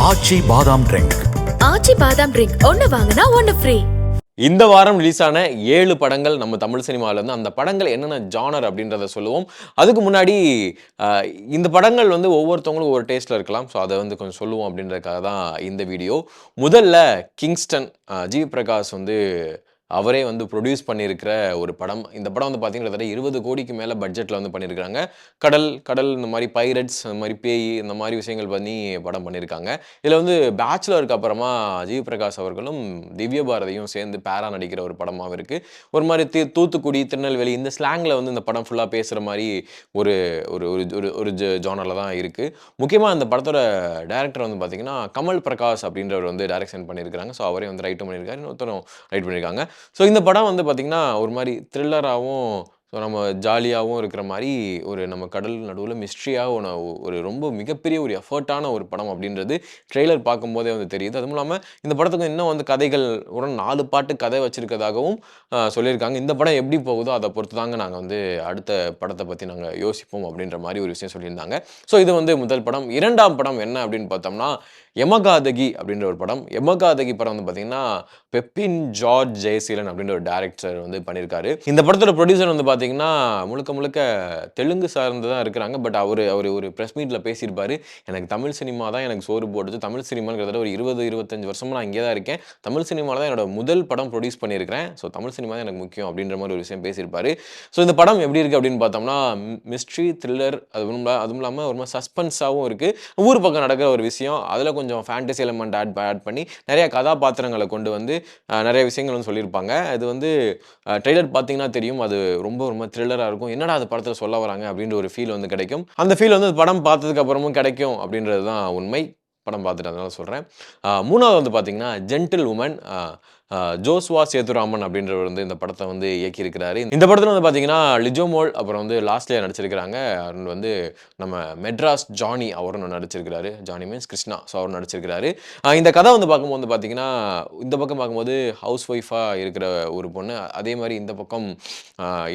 ஆச்சி பாதாம் ட்ரிங்க். ஆச்சி பாதாம் ட்ரிங்க் ஒன்னு வாங்கினா ஒன்னு ஃப்ரீ. இந்த வாரம் ரிலீஸ் ஆன 7 படங்கள் நம்ம தமிழ் சினிமாவில் வந்து அந்த படங்கள் என்னென்ன ஜானர் அப்படின்றத சொல்லுவோம். அதுக்கு முன்னாடி இந்த படங்கள் வந்து ஒவ்வொருத்தவங்களும் ஒவ்வொரு டேஸ்ட்டில் இருக்கலாம். ஸோ அதை வந்து கொஞ்சம் சொல்லுவோம் அப்படின்றதுக்காக தான் இந்த வீடியோ. முதல்ல கிங்ஸ்டன், ஜி பிரகாஷ் வந்து அவரே வந்து ப்ரொடியூஸ் பண்ணியிருக்கிற ஒரு படம். இந்த படம் வந்து பார்த்தீங்கன்னா கிட்டத்தட்ட 20 கோடிக்கு மேலே பட்ஜெட்டில் வந்து பண்ணியிருக்காங்க. கடல் இந்த மாதிரி பைரட்ஸ், இந்த மாதிரி பேய், இந்த மாதிரி விஷயங்கள் பண்ணி படம் பண்ணியிருக்காங்க. இதில் வந்து பேச்சுலருக்கு அப்புறமா ஜி பிரகாஷ் அவர்களும் திவ்ய பாரதியும் சேர்ந்து பேரா நடிக்கிற ஒரு படமாகவும் இருக்குது. ஒரு மாதிரி தூத்துக்குடி, திருநெல்வேலி இந்த ஸ்லாங்கில் வந்து இந்த படம் ஃபுல்லாக பேசுகிற மாதிரி ஒரு ஒரு ஒரு ஒரு ஜானரில் தான் இருக்குது. முக்கியமாக இந்த படத்தோட டைரக்டர் வந்து பார்த்தீங்கன்னா கமல் பிரகாஷ் அப்படின்றவர் வந்து டைரக்ஷன் பண்ணியிருக்காங்க. ஸோ அவரே வந்து ரைட்டும் பண்ணியிருக்காரு, இன்னொருத்தரும் ரைட் பண்ணியிருக்காங்க. ஸோ இந்த படம் வந்து பார்த்திங்கன்னா ஒரு மாதிரி த்ரில்லராகவும், ஸோ நம்ம ஜாலியாகவும் இருக்கிற மாதிரி ஒரு நம்ம கடல் நடுவில் மிஸ்ட்ரியாக ஒரு ரொம்ப மிகப்பெரிய ஒரு எஃபர்ட்டான ஒரு படம் அப்படின்றது ட்ரெய்லர் பார்க்கும்போதே வந்து தெரியுது. அதுவும் இல்லாமல் இந்த படத்துக்கு இன்னும் வந்து கதைகள் ஒரு 4 பாட்டு கதை வச்சுருக்கதாகவும் சொல்லியிருக்காங்க. இந்த படம் எப்படி போகுதோ அதை பொறுத்து தாங்க நாங்கள் வந்து அடுத்த படத்தை பற்றி நாங்கள் யோசிப்போம் அப்படின்ற மாதிரி ஒரு விஷயம் சொல்லியிருந்தாங்க. ஸோ இது வந்து முதல் படம். 2ஆம் படம் என்ன அப்படின்னு பார்த்தோம்னா யமகாதகி அப்படின்ற ஒரு படம். யமகாதகி படம் வந்து பார்த்தீங்கன்னா பெப்பின் ஜார்ஜ் ஜெயசீலன் அப்படின்ற ஒரு டைரக்டர் வந்து பண்ணியிருக்காரு. இந்த படத்தோட ப்ரொடியூசர் வந்து பார்த்தீங்கன்னா முழுக்க தெலுங்கு சார்ந்து தான் இருக்கிறாங்க. பட் அவர் ஒரு ப்ரெஸ் மீட்டில் பேசியிருப்பார், எனக்கு தமிழ் சினிமா தான் எனக்கு சோறு போடுது. தமிழ் சினிமாங்கிறத ஒரு 20-25 வருஷமாக நான் இங்கே தான் இருக்கேன். தமிழ் சினிமாவில் தான் என்னோட முதல் படம் ப்ரொடியூஸ் பண்ணியிருக்கிறேன். ஸோ தமிழ் சினிமா தான் எனக்கு முக்கியம் அப்படின்ற மாதிரி ஒரு விஷயம் பேசியிருப்பார். ஸோ இந்த படம் எப்படி இருக்குது அப்படின்னு பார்த்தோம்னா மிஸ்ட்ரி, த்ரில்லர், அதுவும் இல்லாமல் ஒரு மாதிரி சஸ்பென்ஸாகவும் இருக்குது. ஊர் பக்கம் நடக்கிற ஒரு விஷயம், அதில் கொஞ்சம் ஃபேண்டசி எலமெண்ட் ஆட் பண்ணி நிறைய கதாபாத்திரங்களை கொண்டு வந்து நிறைய விஷயங்கள் வந்து சொல்லியிருப்பாங்க. இது வந்து ட்ரெய்லர் பார்த்தீங்கன்னா தெரியும், அது ரொம்ப ரொம்ப த்ரில்லராக இருக்கும். என்னடா அது படத்தில் சொல்ல வராங்க அப்படின்ற ஒரு ஃபீல் வந்து கிடைக்கும். அந்த ஃபீல் வந்து படம் பார்த்ததுக்கு அப்புறமும் கிடைக்கும் அப்படின்றது தான் உண்மை. படம் பார்த்துட்டு அதனால சொல்கிறேன். 3வது வந்து பார்த்தீங்கன்னா ஜென்டில் உமன், ஜோஸ்வா சேதுராமன் அப்படின்றவர் வந்து இந்த படத்தை வந்து இயக்கியிருக்கிறாரு. இந்த படத்தில் வந்து பார்த்தீங்கன்னா லிஜோமோல் அப்புறம் வந்து லாஸ்ட்லியா நடிச்சிருக்கிறாங்க. அவர் வந்து நம்ம மெட்ராஸ் ஜானி அவரும் நடிச்சிருக்கிறாரு. ஜானி மீன்ஸ் கிருஷ்ணா, ஸோ அவர் நடிச்சிருக்கிறாரு. இந்த கதை வந்து பார்க்கும்போது பார்த்தீங்கன்னா இந்த பக்கம் பார்க்கும்போது ஹவுஸ் ஒய்ஃபாக இருக்கிற ஒரு பொண்ணு, அதே மாதிரி இந்த பக்கம்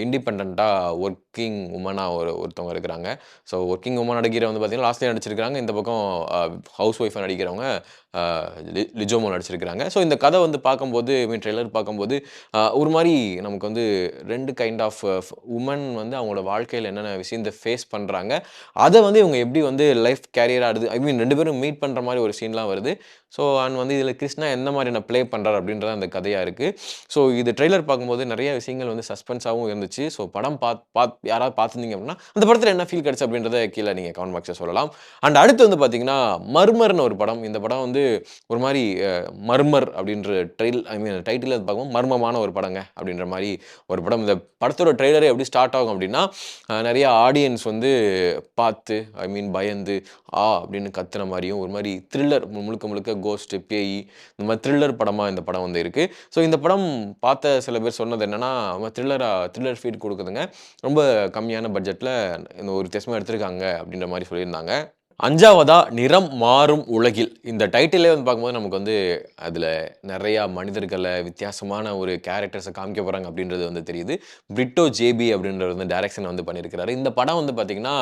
இண்டிபெண்ட்டாக ஒர்க்கிங் உமனாக ஒருத்தவங்க இருக்கிறாங்க. ஸோ ஒர்க்கிங் உமன் நடிக்கிற வந்து பார்த்தீங்கன்னா லாஸ்ட்லியா நடிச்சிருக்கிறாங்க. இந்த பக்கம் ஹவுஸ் ஒய்ஃபாக நடிக்கிறவங்க லிஜோமோ நடிச்சிருக்கிறாங்க. ஸோ இந்த கதை வந்து பார்க்கும்போது ட்ரெய்லர் பார்க்கும்போது ஒரு மாதிரி நமக்கு வந்து 2 கைண்ட் ஆஃப் உமன் வந்து அவங்களோட வாழ்க்கையில் என்னென்ன விஷயத்தை ஃபேஸ் பண்ணுறாங்க, அதை வந்து இவங்க எப்படி வந்து லைஃப் கேரியராக ஆடுது, ஐ மீன் 2 பேரும் மீட் பண்ணுற மாதிரி ஒரு சீன்லாம் வருது. ஸோ அண்ட் வந்து இதில் கிருஷ்ணா எந்த மாதிரியான ப்ளே பண்ணுறாரு அப்படின்றது அந்த கதையாக இருக்குது. ஸோ இது ட்ரெய்லர் பார்க்கும்போது நிறைய விஷயங்கள் வந்து சஸ்பென்ஸாகவும் இருந்துச்சு. ஸோ படம் யாராவது பார்த்துருந்தீங்க அப்படின்னா அந்த படத்தில் என்ன ஃபீல் கிடச்சி அப்படின்றத கீழே நீங்கள் கமெண்ட் பாக்ஸில் சொல்லலாம். அண்ட் அடுத்து வந்து பார்த்தீங்கன்னா மர்மர்னு ஒரு படம். இந்த படம் வந்து ஒரு மாதிரி மர்மர் அப்படின்ற டைட்டில் பார்க்கும்போது மர்மமான ஒரு படங்க அப்படின்ற மாதிரி ஒரு படம். இந்த படத்தோட ட்ரெய்லரே எப்படி ஸ்டார்ட் ஆகும் அப்படின்னா நிறைய ஆடியன்ஸ் வந்து பார்த்து பயந்து அப்படின்னு கத்துன மாதிரியும் ஒரு மாதிரி த்ரில்லர், முழுக்க கோஸ்ட், பேய், இந்த மாதிரி த்ரில்லர் படமாக இந்த படம் வந்து இருக்குது. ஸோ இந்த படம் பார்த்த சில பேர் சொன்னது என்னென்னா த்ரில்லர் ஃபீல் கொடுக்குதுங்க, ரொம்ப கம்மியான பட்ஜெட்டில் இந்த ஒரு வித்தியாசமாக எடுத்திருக்காங்க அப்படின்ற மாதிரி சொல்லியிருந்தாங்க. 5வதா நிறம் மாறும் உலகில். இந்த டைட்டிலே வந்து பார்க்கும்போது நமக்கு வந்து அதில் நிறையா மனிதர்களை வித்தியாசமான ஒரு கேரக்டர்ஸை காமிக்க போகிறாங்க அப்படின்றது வந்து தெரியுது. பிரிட்டோ ஜேபி அப்படின்றது வந்து டைரக்ஷன் வந்து பண்ணியிருக்கிறாரு. இந்த படம் வந்து பார்த்திங்கன்னா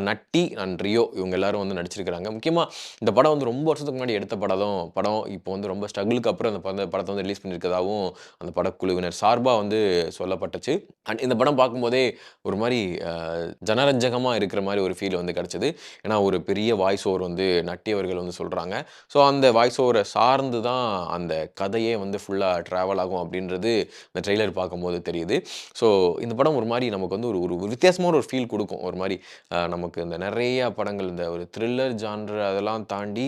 நட்டி அண்ட் ரியோ இவங்க எல்லாரும் வந்து நடிச்சிருக்கிறாங்க. முக்கியமாக இந்த படம் வந்து ரொம்ப வருஷத்துக்கு முன்னாடி எடுத்த படம் இப்போ வந்து ரொம்ப ஸ்ட்ரகிளுக்கு அப்புறம் அந்த படத்தை வந்து ரிலீஸ் பண்ணியிருக்கதாகவும் அந்த படக்குழுவினர் சார்பாக வந்து சொல்லப்பட்டுச்சு. அண்ட் இந்த படம் பார்க்கும்போதே ஒரு மாதிரி ஜனரஞ்சகமாக இருக்கிற மாதிரி ஒரு ஃபீல் வந்து கிடச்சிது. ஏன்னா ஒரு பெரிய வாய்ஸ் ஓவர் வந்து நட்டி அவர்கள் வந்து சொல்கிறாங்க. ஸோ அந்த வாய்ஸ் ஓவரை சார்ந்து தான் அந்த கதையே வந்து ஃபுல்லாக ட்ராவல் ஆகும் அப்படின்றது இந்த ட்ரெய்லர் பார்க்கும்போது தெரியுது. ஸோ இந்த படம் ஒரு மாதிரி நமக்கு வந்து ஒரு வித்தியாசமான ஒரு ஃபீல் கொடுக்கும். ஒரு மாதிரி நமக்கு இந்த நிறைய படங்கள் இந்த ஒரு த்ரில்லர் ஜான்ரு அதெல்லாம் தாண்டி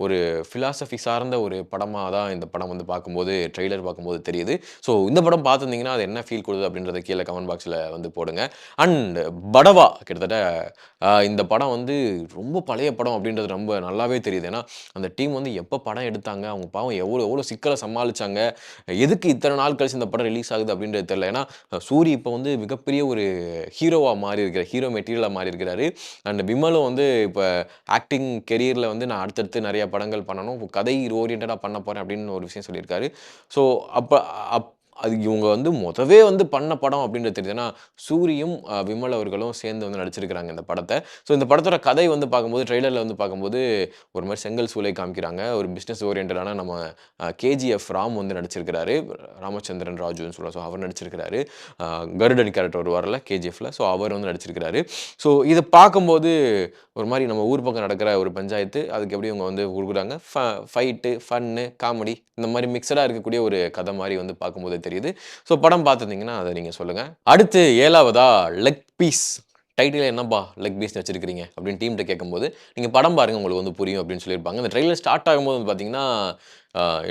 ஒரு ஃபிலாசபி சார்ந்த ஒரு படமாக தான் இந்த படம் வந்து பார்க்கும்போது ட்ரெய்லர் பார்க்கும்போது தெரியுது. ஸோ இந்த படம் பார்த்துருந்தீங்கன்னா அது என்ன ஃபீல் கொடுக்குது அப்படின்றத கீழே கமெண்ட் பாக்ஸில் வந்து போடுங்க. அண்ட் படவா கிட்டத்தட்ட இந்த படம் வந்து ரொம்ப பழைய படம் அப்படின்றது ரொம்ப நல்லாவே தெரியுது. ஏன்னா அந்த டீம் வந்து எப்போ படம் எடுத்தாங்க, அவங்க பாவம் எவ்வளோ சிக்கலை சமாளித்தாங்க, எதுக்கு இத்தனை நாள் கழிச்சு இந்த படம் ரிலீஸ் ஆகுது அப்படின்றது தெரியல. ஏன்னா சூரி இப்போ வந்து மிகப்பெரிய ஒரு ஹீரோவாக மாறி இருக்கிறார், ஹீரோ மெட்டீரியலாக மாறி இருக்கிறாரு. அண்ட் விமலும் வந்து இப்போ ஆக்டிங் கெரியரில் வந்து நான் அடுத்தடுத்து நிறைய படங்கள் பண்ணணும், கதை ஓரியன்டாக பண்ண போகிறேன் அப்படின்னு ஒரு விஷயம் சொல்லியிருக்காரு. ஸோ அது இவங்க வந்து மொதவே வந்து பண்ண படம் அப்படின்றது தெரியுது. ஏன்னா சூரியும் விமல் அவர்களும் சேர்ந்து வந்து நடிச்சிருக்கிறாங்க இந்த படத்தை. ஸோ இந்த படத்தோட கதை வந்து பார்க்கும்போது ட்ரெய்லரில் வந்து பார்க்கும்போது ஒரு மாதிரி செங்கல் சூளை காமிக்கிறாங்க. ஒரு பிஸ்னஸ் ஓரியன்டடான நம்ம கேஜிஎஃப் ராம் வந்து நடிச்சிருக்கிறாரு. ராமச்சந்திரன் ராஜுன்னு சொல்லுவோம். ஸோ அவர் நடிச்சிருக்கிறாரு. கருடன் கேரக்டர் வருவார்ல கேஜிஎஃப்ல. ஸோ அவர் வந்து நடிச்சிருக்கிறாரு. ஸோ இதை பார்க்கும்போது ஒரு மாதிரி நம்ம ஊர் பக்கம் நடக்கிற ஒரு பஞ்சாயத்து, அதுக்கு எப்படி இவங்க வந்து கொடுக்குறாங்க ஃபைட்டு, ஃபன்னு, காமெடி இந்த மாதிரி மிக்சடாக இருக்கக்கூடிய ஒரு கதை மாதிரி வந்து பார்க்கும்போது தெரியுது. ஸோ படம் பார்த்துருந்தீங்கன்னா அதை நீங்கள் சொல்லுங்கள். அடுத்து 7வதா லெக் பீஸ். டைட்டில் என்னப்பா லெக் பீஸ் வச்சிருக்கிறீங்க அப்படின்னு டீம்கிட்ட கேட்கும்போது நீங்கள் படம் பாருங்கள் உங்களுக்கு வந்து புரியும் அப்படின்னு சொல்லியிருப்பாங்க. இந்த ட்ரெய்லர் ஸ்டார்ட் ஆகும்போது வந்து பார்த்தீங்கன்னா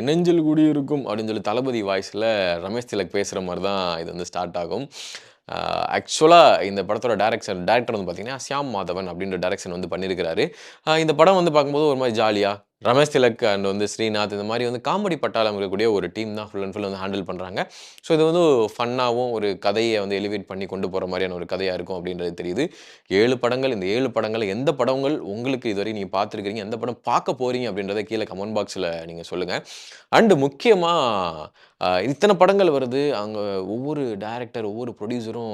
நெஞ்சில் கூடி இருக்கும் அப்படின்னு சொல்லி தளபதி வாய்ஸில் ரமேஷ் திலக் பேசுகிற மாதிரி தான் இது வந்து ஸ்டார்ட் ஆகும். ஆக்சுவலாக இந்த படத்தோட டேரக்டர் வந்து பார்த்தீங்கன்னா ஷியாம் மாதவன் அப்படின்ற டைரக்ஷன் வந்து பண்ணியிருக்கிறாரு. இந்த படம் வந்து பார்க்கும்போது ஒரு மாதிரி ஜாலியாக ரமேஷ் திலக் அண்ட் வந்து ஸ்ரீநாத் இந்த மாதிரி வந்து காமெடி பட்டாளம் இருக்கக்கூடிய ஒரு டீம் தான் ஃபுல் அண்ட் ஃபுல் வந்து ஹேண்டில் பண்ணுறாங்க. ஸோ இது வந்து ஃபன்னாகவும் ஒரு கதையை வந்து எலிவேட் பண்ணி கொண்டு போகிற மாதிரியான ஒரு கதையாக இருக்கும் அப்படின்றது தெரியுது. 7 படங்கள். இந்த 7 படங்கள் எந்த படங்கள் உங்களுக்கு இதுவரை நீங்கள் பார்த்துருக்கிறீங்க, எந்த படம் பார்க்க போகிறீங்க அப்படின்றத கீழே கமெண்ட் பாக்ஸில் நீங்கள் சொல்லுங்கள். அண்டு முக்கியமாக இத்தனை படங்கள் வருது. அங்கே ஒவ்வொரு டைரக்டர், ஒவ்வொரு ப்ரொடியூசரும்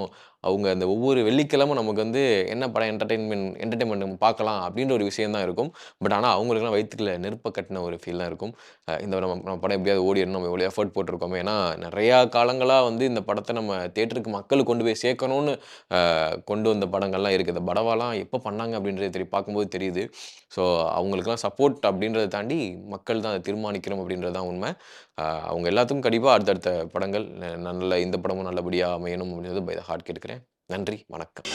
அவங்க அந்த ஒவ்வொரு வெள்ளிக்கிழமை நமக்கு வந்து என்ன படம் என்டர்டெயின்மெண்ட் நம்ம பார்க்கலாம் அப்படின்ற ஒரு விஷயம் தான் இருக்கும். பட் ஆனால் அவங்களுக்குலாம் வயிற்றுக்குள்ள நெருப்பை கட்டின ஒரு ஃபீல் தான் இருக்கும். இந்த நம்ம படம் எப்படியாவது ஓடிடணும், நம்ம எவ்வளோ எஃபர்ட் போட்டிருக்கோமே. ஏன்னா நிறையா காலங்களாக வந்து இந்த படத்தை நம்ம தேட்டருக்கு மக்களுக்கு கொண்டு போய் சேர்க்கணும்னு கொண்டு வந்த படங்கள்லாம் இருக்குது. இந்த படவாலாம் எப்போ பண்ணாங்க அப்படின்றது பார்க்கும்போது தெரியுது. ஸோ அவங்களுக்குலாம் சப்போர்ட் அப்படின்றத தாண்டி மக்கள் தான் அதை தீர்மானிக்கிறோம் அப்படின்றது தான் உண்மை. அவங்க எல்லாத்துக்கும் கண்டிப்பாக அடுத்தடுத்த படங்கள் நல்ல இந்த படமும் நல்லபடியாக அமையணும் அப்படின்றது பை த ஹார்ட் கேட்கிறேன். நன்றி, வணக்கம்.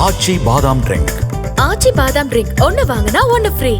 ஆச்சி பாதாம் ட்ரிங்க். ஆச்சி பாதாம் ட்ரிங்க் ஒன்னு வாங்கினா ஒன்னு ஃப்ரீ.